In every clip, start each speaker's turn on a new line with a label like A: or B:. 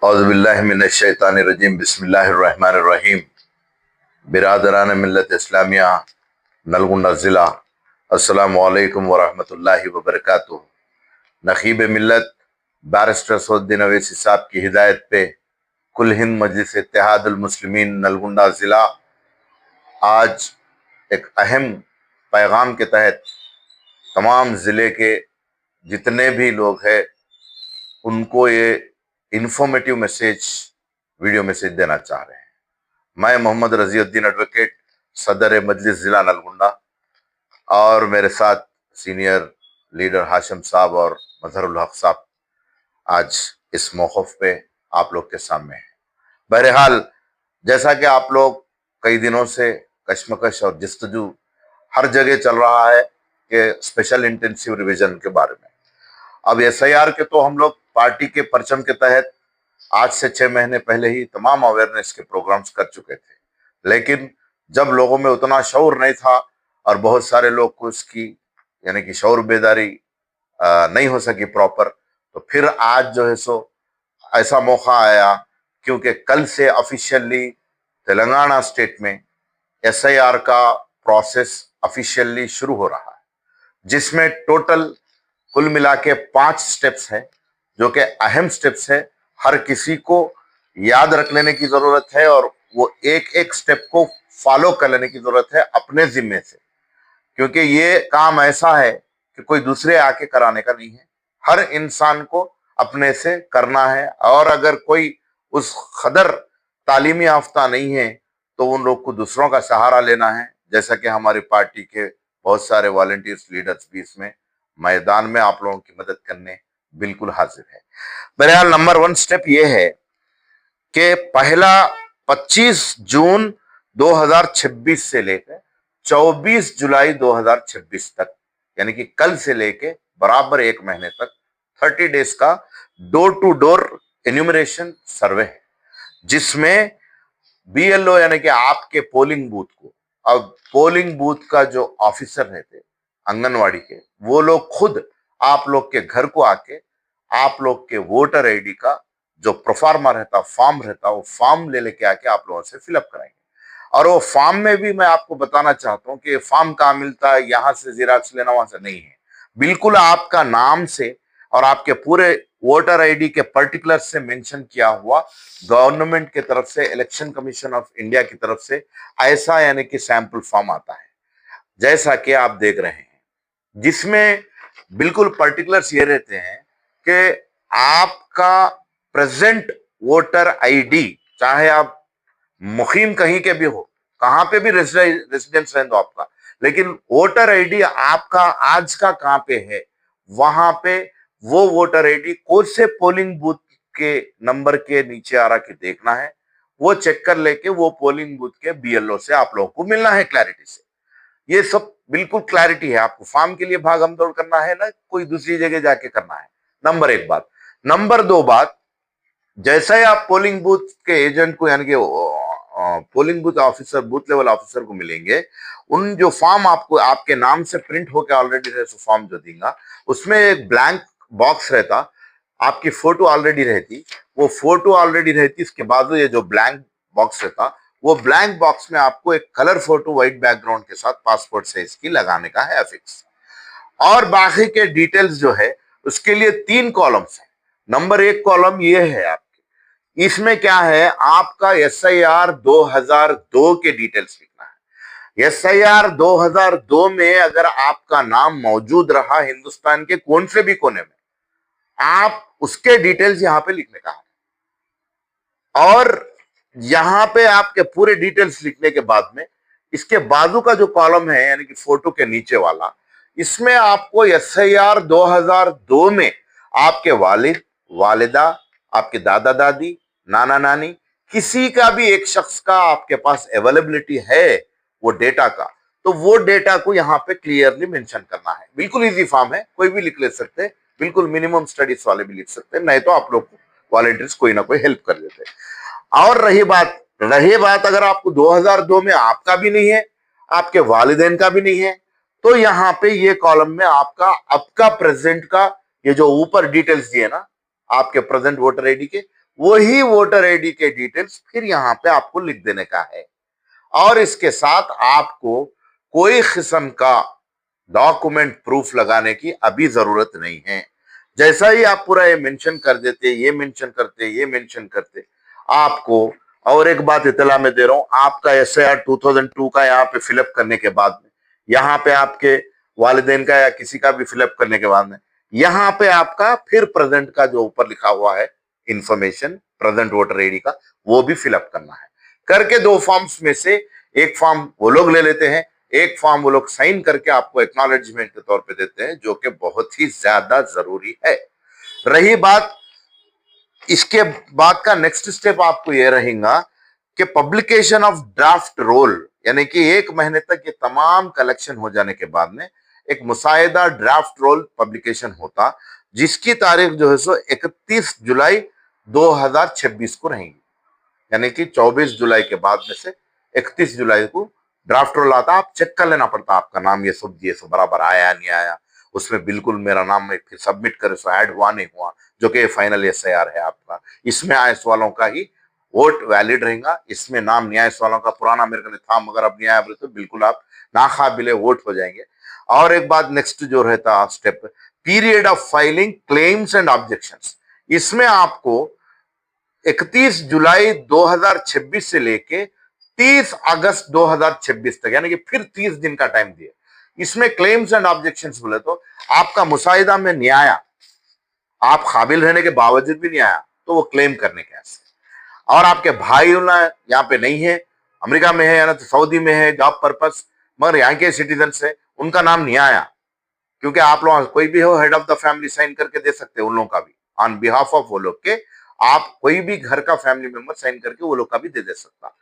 A: औज़ुबिल्लाहि मिनश्शैतानिर्रजीम बिस्मिल्लाहिर्रहमानिर्रहीम। बिरादरान मिल्लत इस्लामिया नलगुंडा ज़िला, अस्सलामु अलैकुम वरहमतुल्लाहि वबरकातुहू। नखीब मिल्लत बैरिस्टर सऊद्दीन अवैसी साहब की हिदायत पे कुल हिंद मजलिस इत्तेहादुल मुस्लिमीन नलगुंडा ज़िला आज एक अहम पैगाम के तहत तमाम ज़िले के जितने भी लोग हैं उनको ये इंफॉर्मेटिव मैसेज, वीडियो मैसेज देना चाह रहे हैं। मैं मोहम्मद रजीउद्दीन एडवोकेट, सदर मजलिस ज़िला नलगुंडा, और मेरे साथ सीनियर लीडर हाशिम साहब और मजहरुल हक साहब आज इस मौक़िफ़ पे आप लोग के सामने हैं। बहरहाल, जैसा कि आप लोग कई दिनों से कशमकश और जस्तजू हर जगह चल रहा है कि स्पेशल इंटेंसिव रिवीजन के बारे में। अब SIR के तो हम लोग पार्टी के परचम के तहत आज से 6 महीने पहले ही तमाम अवेयरनेस के प्रोग्राम्स कर चुके थे, लेकिन जब लोगों में उतना शऊर नहीं था और बहुत सारे लोग को इसकी यानी कि शऊर बेदारी नहीं हो सकी प्रॉपर, तो फिर आज जो है सो ऐसा मौका आया, क्योंकि कल से ऑफिशियली तेलंगाना स्टेट में SIR का प्रोसेस ऑफिशियली शुरू हो रहा है, जिसमें टोटल कुल मिला के 5 स्टेप्स हैं, जो कि अहम स्टेप्स है। हर किसी को याद रख लेने की जरूरत है और वो एक एक स्टेप को फॉलो कर लेने की जरूरत है अपने जिम्मे से, क्योंकि ये काम ऐसा है कि कोई दूसरे आके कराने का नहीं है, हर इंसान को अपने से करना है। और अगर कोई उस कदर तालीमी याफ्ता नहीं है तो उन लोग को दूसरों का सहारा लेना है, जैसा कि हमारी पार्टी के बहुत सारे वॉलंटियर्स, लीडर्स भी इसमें मैदान में आप लोगों की मदद करने बिल्कुल हाजिर है। बहरहाल, नंबर 1 स्टेप ये है कि पहला 25 जून 2026 से लेकर 24 जुलाई 2026 तक, यानी कि कल से लेके बराबर 1 महीने तक 30 डेज का डोर टू डोर एन्यूमरेशन सर्वे है, जिसमें BLO यानी कि आपके पोलिंग बूथ को, अब पोलिंग बूथ का जो ऑफिसर रहते आंगनवाड़ी के, वो लोग खुद आप लोग के घर को आके आप लोग के वोटर ID का जो प्रोफार्मा रहता, फॉर्म रहता, वो फॉर्म ले लेके आके आप लोगों से फिलअप कराएंगे। और वो फॉर्म में भी मैं आपको बताना चाहता हूँ कि फॉर्म कहाँ मिलता है, यहाँ से जिराक्स लेना, वहां से नहीं है। बिल्कुल आपका नाम से और आपके पूरे वोटर ID के पर्टिकुलर से मेंशन किया हुआ गवर्नमेंट की तरफ से, इलेक्शन कमीशन ऑफ इंडिया की तरफ से ऐसा यानी कि सैंपल फॉर्म आता है, जैसा कि आप देख रहे हैं, जिसमें बिल्कुल पर्टिकुलर्स ये रहते हैं कि आपका प्रेजेंट वोटर ID, चाहे आप मुकीम कहीं के भी हो, कहां पे भी रेजिडेंस रह दो आपका, लेकिन वोटर ID आपका आज का कहां पे है, वहां पे वो वोटर ID कौन से पोलिंग बूथ के नंबर के नीचे आ रहा कि देखना है, वो चेक कर लेके वो पोलिंग बूथ के BLO से आप लोगों को मिलना है क्लैरिटी से। ये सब बिल्कुल क्लैरिटी है। आपको फॉर्म के लिए भागम दौड़ करना है ना, कोई दूसरी जगह जाके करना है। नंबर 1 बात। नंबर 2 बात, जैसे ही आप पोलिंग बूथ के एजेंट को यानी कि polling booth officer, booth level officer को मिलेंगे, उन जो फॉर्म आपको आपके नाम से प्रिंट होकर ऑलरेडी फॉर्म जो देगा, उसमें एक ब्लैंक बॉक्स रहता, आपकी फोटो ऑलरेडी रहती, वो फोटो ऑलरेडी रहती, इसके बाद ये जो ब्लैंक बॉक्स रहता, वो ब्लैंक बॉक्स में आपको एक कलर फोटो व्हाइट बैकग्राउंड के साथ पासपोर्ट साइज की लगाने का है अफिक्स। और बाकी के डिटेल्स जो है उसके लिए 3 कॉलम्स है। नंबर 1 कॉलम ये है आपके, इसमें क्या है, आपका SIR 2002 के डिटेल्स लिखना है। SIR 2002 में अगर आपका नाम मौजूद रहा हिंदुस्तान के कौन से भी कोने में, आप उसके डिटेल्स यहां पे लिखने का है। और यहां पे आपके पूरे डिटेल्स लिखने के बाद में इसके बाजू का जो कॉलम है यानी कि फोटो के नीचे वाला, इसमें आपको SIR 2002 में आपके वालिद, वालिदा, आपके दादा दादी, नाना नानी, किसी का भी एक शख्स का आपके पास अवेलेबिलिटी है वो डेटा का, तो वो डेटा को यहाँ पे क्लियरली मेंशन करना है। बिल्कुल इजी फॉर्म है, कोई भी लिख ले सकते हैं, बिल्कुल मिनिमम स्टडीज वाले भी लिख सकते हैं, नहीं तो आप लोग को वॉलंटियर्स कोई ना कोई हेल्प कर देते हैं। और रही बात अगर आपको 2002 में आपका भी नहीं है, आपके वालिदैन का भी नहीं है, तो यहाँ पे ये कॉलम में आपका प्रेजेंट का ये जो ऊपर डिटेल्स दिए ना आपके प्रेजेंट वोटर ID के, वही वोटर आईडी के डिटेल्स फिर यहाँ पे आपको लिख देने का है। और इसके साथ आपको कोई किस्म का डॉक्यूमेंट प्रूफ लगाने की अभी जरूरत नहीं है। जैसा ही आप पूरा ये मेंशन कर देते, ये मेंशन करते, ये मेंशन करते, आपको और एक बात इतला में दे रहा हूं, आपका SIR 2002 का यहाँ पे फिलअप करने के बाद में, यहाँ पे आपके वालिदैन का या किसी का भी फिलअप करने के बाद में, यहाँ पे आपका फिर प्रेजेंट का जो ऊपर लिखा हुआ है इंफॉर्मेशन, प्रेजेंट वोटर आईडी का, वो भी फिलअप करना है। करके 2 फॉर्म्स में से एक फॉर्म वो लोग ले लेते हैं, एक फॉर्म वो लोग साइन करके आपको एक्नॉलेजमेंट के तौर पे देते हैं, जो कि बहुत ही ज्यादा जरूरी है। रही बात इसके बाद का नेक्स्ट स्टेप आपको यह रहेगा कि पब्लिकेशन ऑफ ड्राफ्ट रोल, यानी कि 1 महीने तक ये तमाम कलेक्शन हो जाने के बाद में एक मुसाहिदा ड्राफ्ट रोल पब्लिकेशन होता, जिसकी तारीख जो है सो 31 जुलाई 2026 को रहेगी। यानी कि 24 जुलाई के बाद में से 31 जुलाई को ड्राफ्ट रोल आता। आप चेक कर लेना पड़ता आपका नाम ये सब बराबर आया नहीं आया, उसमें बिल्कुल मेरा नाम में फिर सबमिट करे सो ऐड हुआ नहीं हुआ, जो कि फाइनल SIR है आपका। इसमें आयस वालों का ही वोट वैलिड रहेगा, इसमें नाम न्यायस वालों का पुराना मेरे को था, मगर अब नहीं आया तो बिल्कुल आप नाकाबिले वोट हो जाएंगे। और एक बात नेक्स्ट जो रहता step, period of filing claims and objections. इसमें आपको 31 जुलाई 2026 से लेके 30 अगस्त 2026 तक, यानी कि फिर 30 दिन का टाइम दिया। इसमें क्लेम्स एंड ऑब्जेक्शंस बोले तो आपका मुसाहिदा में नहीं आया, आप काबिल रहने के बावजूद भी नहीं आया, तो वो क्लेम करने कैसे। और आपके भाई यहाँ पे नहीं है, अमेरिका में है या ना तो सऊदी में है जॉब पर्पस, मगर यहाँ के सिटीजन से उनका नाम नहीं आया, क्योंकि आप लोग कोई भी हो head of the family sign करके दे सकते हैं उन लोगों का भी, ऑन बिहाफ ऑफ वो लोग के, आप कोई भी घर का फैमिली मेंबर साइन करके वो लोग का भी दे सकता,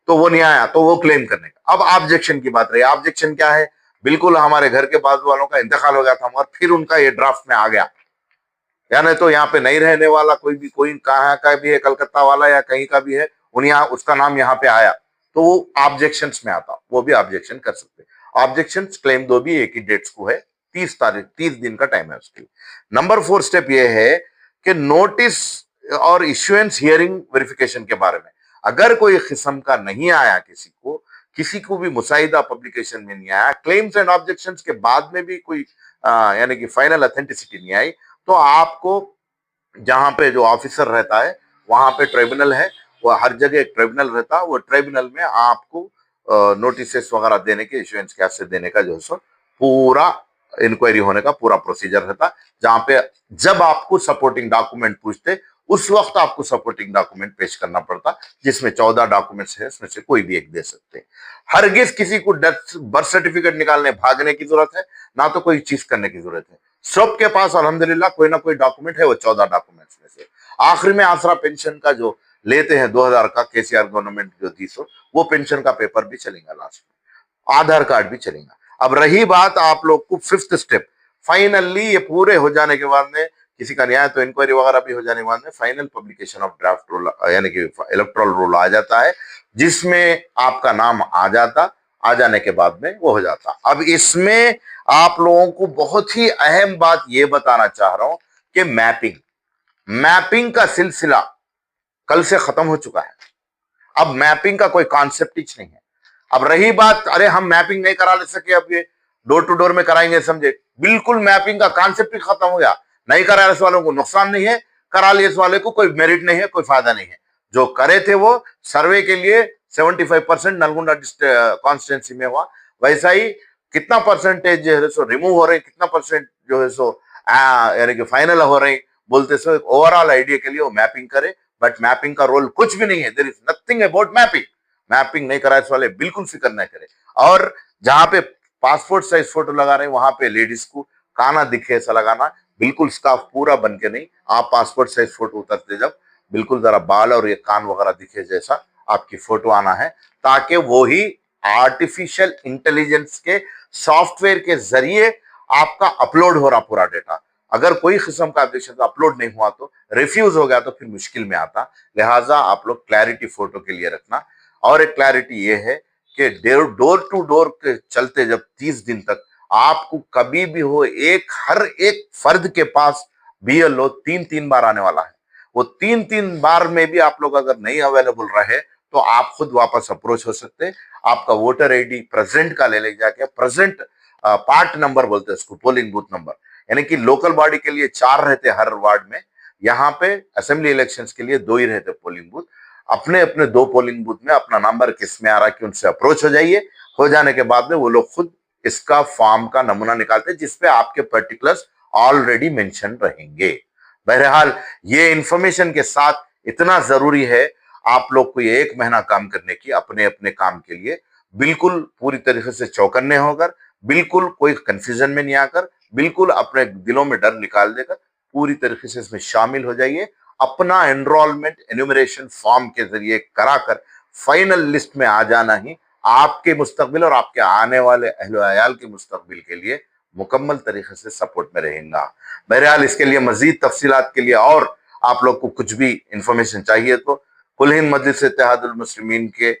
A: तो वो नहीं आया, तो वो क्लेम करने का। अब ऑब्जेक्शन की बात रही, ऑब्जेक्शन क्या है, बिल्कुल हमारे घर के बाजू वालों का इंतकाल हो गया था मगर फिर उनका ये ड्राफ्ट में आ गया, या नहीं तो यहाँ पे नहीं रहने वाला कोई भी, कोई कहाँ का भी है, कलकत्ता वाला या कहीं का भी है, उसका नाम यहाँ पे आया, तो वो ऑब्जेक्शंस में आता, वो भी ऑब्जेक्शन कर सकते हैं। ऑब्जेक्शंस क्लेम दो भी एक ही डेट्स को है, 30 दिन का टाइम है उसके लिए। नंबर 4 स्टेप ये है कि नोटिस और इश्यूएंस हियरिंग वेरिफिकेशन के बारे में, अगर कोई किस्म का नहीं आया, किसी को भी मुसाहिदा पब्लिकेशन में नहीं आया, क्लेम्स एंड ऑब्जेक्शंस के बाद में भी कोई यानी कि फाइनल ऑथेंटिसिटी नहीं आई, तो आपको जहां पे जो ऑफिसर रहता है वहां पे ट्रिब्यूनल है, वो हर जगह एक ट्रिब्यूनल रहता है, वो ट्रिब्यूनल में आपको नोटिस वगैरह देने के, इश्यूएंस कैसे देने का जो है सो पूरा इंक्वायरी होने का पूरा प्रोसीजर रहता, जहां पे जब आपको सपोर्टिंग डॉक्यूमेंट पूछते उस वक्त आपको सपोर्टिंग डॉक्यूमेंट पेश करना पड़ता, जिसमें 14 डॉक्यूमेंट्स है, उसमें से कोई भी एक दे सकते हैं। हरगिज किसी को डेथ बर्थ सर्टिफिकेट निकालने भागने की जरूरत है, ना तो कोई चीज करने की जरूरत है। सबके पास अल्हम्दुलिल्लाह कोई ना कोई डॉक्यूमेंट है, वो 14 डॉक्यूमेंट्स में से। आखिरी में आसरा पेंशन का जो लेते हैं 2000 का KCR गवर्नमेंट जो 30, वो पेंशन का पेपर भी चलेगा, लास्ट में आधार कार्ड भी चलेगा। अब रही बात आप लोग को 5th स्टेप, फाइनली ये पूरे हो जाने के बाद में, किसी का न्याय तो इंक्वायरी वगैरह भी हो जाने के बाद में final publication of draft roll, यानी कि इलेक्टोरल रोल आ जाता है, जिसमें आपका नाम आ जाने के बाद में वो हो जाता। अब इसमें आप लोगों को बहुत ही अहम बात ये बताना चाह रहा हूं कि मैपिंग का सिलसिला कल से खत्म हो चुका है। अब मैपिंग का कोई कॉन्सेप्ट ही नहीं है। अब रही बात, अरे हम मैपिंग नहीं करा ले सके, अब ये डोर टू डोर में कराएंगे, समझे, बिल्कुल मैपिंग का कॉन्सेप्ट ही खत्म हो गया। नहीं करा इस वालों को नुकसान नहीं है, करा लिए इस वाले को कोई मेरिट नहीं है, कोई फायदा नहीं है। जो करे थे वो सर्वे के लिए 75% नलगुंडा कॉन्स्टिट्यूंसी में हुआ, वैसा ही कितना परसेंटेज जो है सो रिमूव हो रहे, कितना परसेंट जो है सो यानी कि फाइनल हो रहे, बोलते सो ओवरऑल आइडिया के लिए वो मैपिंग करे। बट मैपिंग का रोल कुछ भी नहीं है, there is nothing about mapping नहीं करा इस वाले, बिल्कुल फिक्र नहीं करे। और जहां पे पासपोर्ट साइज फोटो लगा रहे हैं वहां पे लेडीज को काना दिखे ऐसा लगाना, बिल्कुल स्कार्फ पूरा बन के नहीं, आप पासपोर्ट साइज फोटो उतरते जब बिल्कुल जरा बाल और ये कान वगैरह दिखे जैसा आपकी फोटो आना है, ताकि वो ही आर्टिफिशियल इंटेलिजेंस के सॉफ्टवेयर के जरिए आपका अपलोड हो रहा पूरा डेटा। अगर कोई किस्म का ऑब्जेक्शन अपलोड नहीं हुआ तो रिफ्यूज हो गया तो फिर मुश्किल में आता। लिहाजा आप लोग क्लैरिटी फोटो के लिए रखना। और एक क्लैरिटी ये है कि डोर टू डोर के चलते जब 30 दिन तक आपको कभी भी हो, हर एक फर्द के पास BLO 3 बार आने वाला है। वो 3-3 बार में भी आप लोग अगर नहीं अवेलेबल रहे तो आप खुद वापस अप्रोच हो सकते हैं। आपका वोटर आईडी प्रेजेंट का ले जाके, प्रेजेंट पार्ट नंबर बोलते हैं उसको, पोलिंग बूथ नंबर, यानी कि लोकल बॉडी के लिए 4 रहते हर वार्ड में, यहाँ पे असेंबली इलेक्शंस के लिए 2 ही रहते पोलिंग बूथ। अपने अपने 2 पोलिंग बूथ में अपना नंबर किस में आ रहा है कि उनसे अप्रोच हो जाइए। हो जाने के बाद में वो लोग खुद इसका फॉर्म का नमूना निकालते हैं जिसपे आपके पर्टिकुलर्स ऑलरेडी मेंशन रहेंगे। बहरहाल ये इंफॉर्मेशन के साथ इतना जरूरी है आप लोग को ये 1 महीना काम करने की, अपने अपने काम के लिए बिल्कुल पूरी तरीके से चौकन्ने होकर, बिल्कुल कोई कंफ्यूजन में नहीं आकर, बिल्कुल अपने दिलों में डर निकाल देकर पूरी तरीके से इसमें शामिल हो जाइए। अपना एनरोलमेंट एन्यूमरेशन फॉर्म के जरिए कराकर फाइनल लिस्ट में आ जाना ही आपके मुस्तकबिल और आपके आने वाले अहल अयाल के मुस्तकबिल के लिए मुकम्मल तरीके से सपोर्ट में रहेगा। बहरहाल इसके लिए मजीद तफसीलात के लिए और आप लोग को कुछ भी इंफॉर्मेशन चाहिए तो कुल हिंद मजलिस इत्तेहादुल मुस्लिमीन के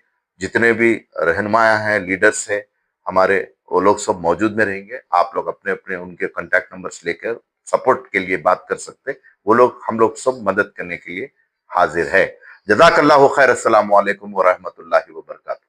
A: जितने भी रहनुमा हैं, लीडर्स हैं हमारे, वो लोग सब मौजूद में रहेंगे। आप लोग अपने अपने उनके कॉन्टैक्ट नंबर्स लेकर सपोर्ट के लिए बात कर सकते। वो लोग, हम लोग सब मदद करने के लिए हाजिर है। जज़ाकल्लाहु खैर। अस्सलामु अलैकुम व रहमतुल्लाहि व बरकातहू।